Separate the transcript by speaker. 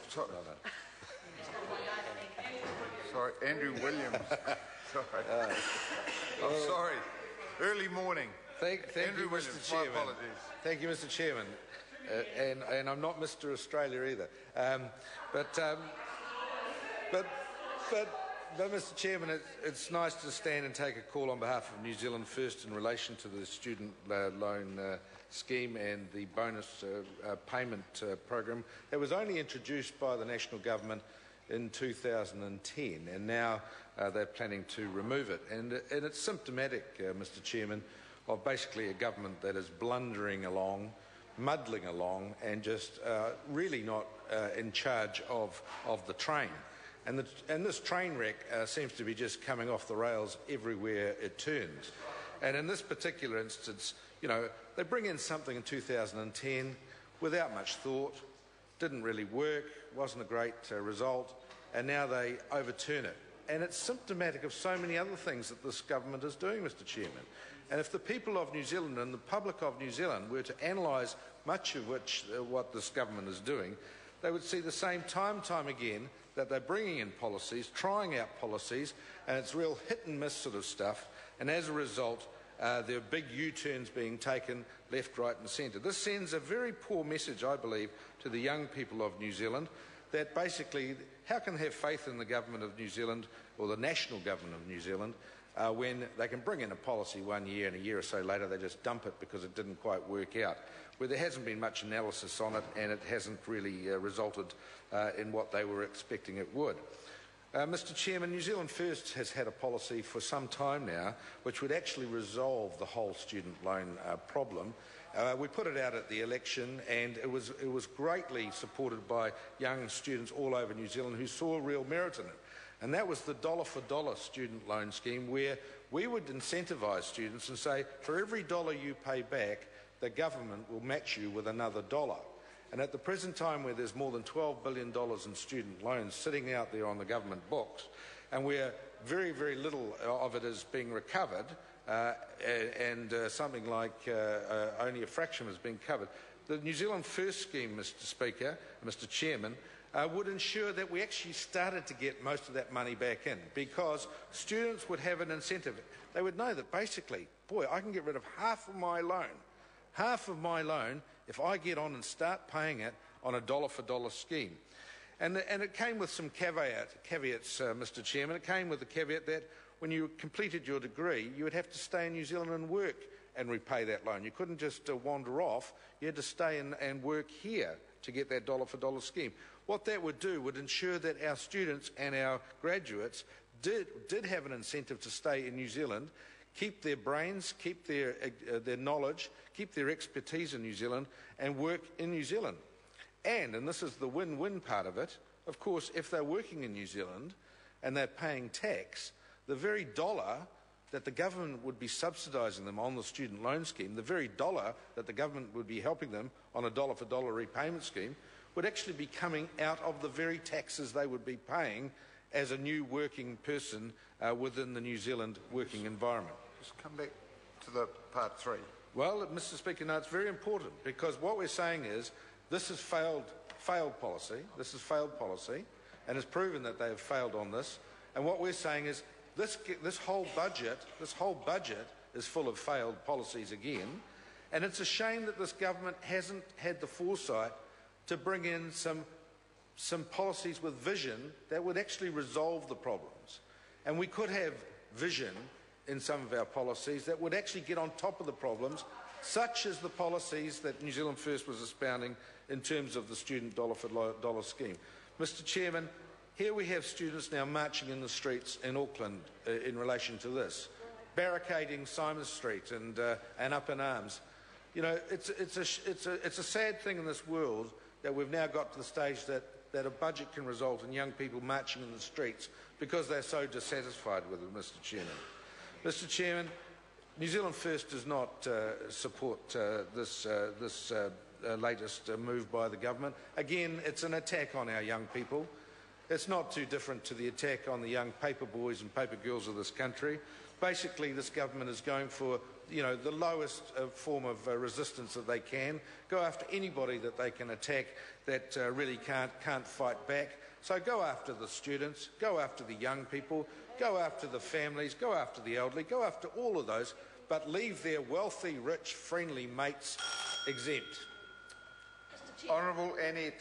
Speaker 1: Sorry.
Speaker 2: No.
Speaker 1: Sorry, Andrew Williams. Sorry. I'm sorry. Early morning.
Speaker 2: Thank
Speaker 1: Andrew
Speaker 2: you,
Speaker 1: Williams.
Speaker 2: Mr. Chairman.
Speaker 1: My apologies.
Speaker 2: Thank you, Mr. Chairman. And I'm not Mr. Australia either. But Mr. Chairman, it's nice to stand and take a call on behalf of New Zealand First in relation to the student loan scheme and the bonus payment program that was only introduced by the national government in 2010, and now they're planning to remove it. And it's symptomatic, Mr. Chairman, of basically a government that is blundering along, muddling along, and just really not in charge of the train. And this train wreck seems to be just coming off the rails everywhere it turns. And in this particular instance, you know, they bring in something in 2010 without much thought, didn't really work, wasn't a great result, and now they overturn it. And it's symptomatic of so many other things that this government is doing, Mr. Chairman. And if the people of New Zealand and the public of New Zealand were to analyse much of what this government is doing, they would see the same time again that they're bringing in policies, trying out policies, and it's real hit and miss sort of stuff. And as a result, there are big U-turns being taken left, right and centre. This sends a very poor message, I believe, to the young people of New Zealand, that basically, how can they have faith in the government of New Zealand or the national government of New Zealand when they can bring in a policy 1 year and a year or so later they just dump it because it didn't quite work out, where there hasn't been much analysis on it and it hasn't really resulted in what they were expecting it would. Mr. Chairman, New Zealand First has had a policy for some time now which would actually resolve the whole student loan problem. We put it out at the election and it was greatly supported by young students all over New Zealand who saw real merit in it. And that was the dollar for dollar student loan scheme, where we would incentivise students and say, for every dollar you pay back, the government will match you with another dollar. And at the present time, where there's more than $12 billion in student loans sitting out there on the government books, and where very, very little of it is being recovered, and something like only a fraction has been covered, the New Zealand First scheme, Mr. Speaker, Mr. Chairman, would ensure that we actually started to get most of that money back in, because students would have an incentive. They would know that basically, boy, I can get rid of half of my loan if I get on and start paying it on a dollar for dollar scheme. And it came with some caveats, Mr. Chairman. It came with the caveat that when you completed your degree, you would have to stay in New Zealand and work and repay that loan. You couldn't just wander off. You had to stay and work here to get that dollar for dollar scheme. What that would do would ensure that our students and our graduates did have an incentive to stay in New Zealand, keep their brains, keep their knowledge, keep their expertise in New Zealand, and work in New Zealand. And this is the win-win part of it, of course, if they're working in New Zealand and they're paying tax, the very dollar that the government would be subsidising them on the student loan scheme, the very dollar that the government would be helping them on a dollar for dollar repayment scheme, would actually be coming out of the very taxes they would be paying as a new working person within the New Zealand working environment.
Speaker 1: Just come back to the part 3.
Speaker 2: Well, Mr. Speaker, no, it's very important, because what we're saying is this is failed policy. This is failed policy, and it's proven that they have failed on this. And what we're saying is this whole budget is full of failed policies again, and it's a shame that this government hasn't had the foresight to bring in some policies with vision that would actually resolve the problems. And we could have vision in some of our policies that would actually get on top of the problems, such as the policies that New Zealand First was espounding in terms of the student dollar for dollar scheme. Mr. Chairman, here we have students now marching in the streets in Auckland in relation to this, barricading Simon Street and up in arms. You know, it's a sad thing in this world that we've now got to the stage that a budget can result in young people marching in the streets because they're so dissatisfied with it, Mr. Chairman. Mr. Chairman, New Zealand First does not support this latest move by the government. Again, it's an attack on our young people. It's not too different to the attack on the young paper boys and paper girls of this country. Basically, this government is going for the lowest form of resistance that they can. Go after anybody that they can attack that really can't fight back. So go after the students, go after the young people, go after the families, go after the elderly, go after all of those, but leave their wealthy, rich, friendly mates exempt.
Speaker 1: Honourable Annie